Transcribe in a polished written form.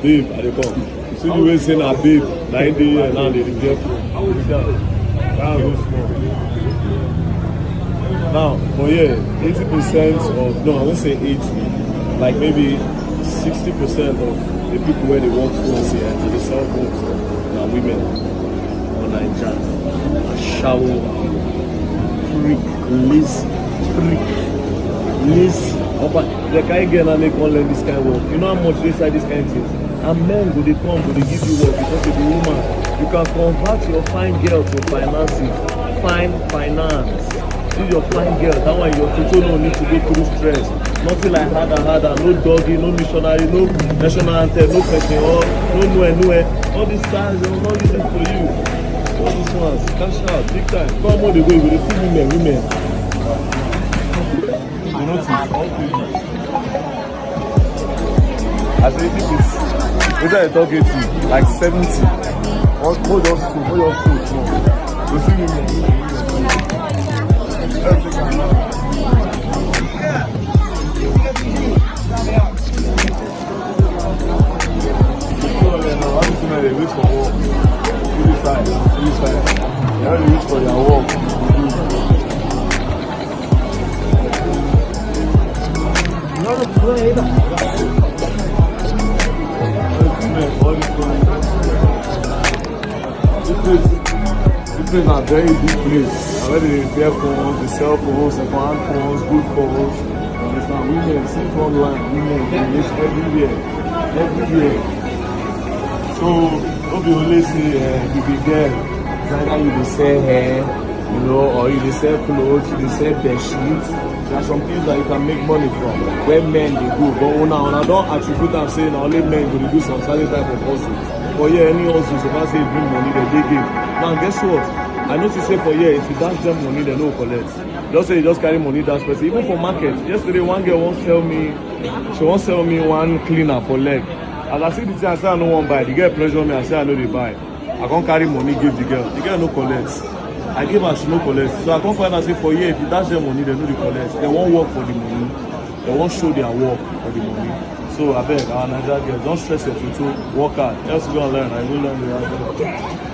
babe, I dey come. See the way saying a babe, 90 years now they reject you. That was small. Now, for here, 80% of, no, I won't say 80, like maybe 60% of the people where they work phones here, they sell phones, now women on Nigeria. Shower, freak, lazy, the kind of girl that make one learn this kind of work. You know how much they side this kind of thing? And men go they come, go they give you work because they be woman. You can convert your fine girl to finances. Fine finance. See your fine girl, that one your total no need to go through stress. Nothing like harder. No doggy, no missionary, no national anthem, no person, or no nowhere. All these stars, they will not use it for you. All these ones, cash out, big time. Come on the way, we dey see women. You notice all people. I say this is whether I talk 80, like 70. Or hold your school, no. You see women. They wait for work. This side. They only wait for their work. This place is a very big place. Where they repair phones, they sell phones, second-hand phones, good phones. Understand? Women, see front line, women, they live everywhere. So, don't be only say you be girl. Either you dey sell hair, you know, or you dey sell clothes, you dey sell bed sheets. There are some things that you can make money from. Where men they go, but una don't attribute and say now only men go do some certain type of hustle. For here, any hustle, so far say you bring money, they give. Now guess what? I notice say for here, if you dash them money, they no collect. Just say you just carry money dash person. Even for market. Yesterday, one girl won't sell me one cleaner for leg. As I see the thing, I say I no wan buy. The girl pressure me, I say I no dey buy. I can't carry money, give the girl. The girl no collect. I give her, she no collect. So I can't find out say for here, if you dash them money, they no dey collect. They won't work for the money. They won't show their work for the money. So I beg, our Nigerian girls, don't stress your future. Work hard. Else you go and learn. I will learn the hard way.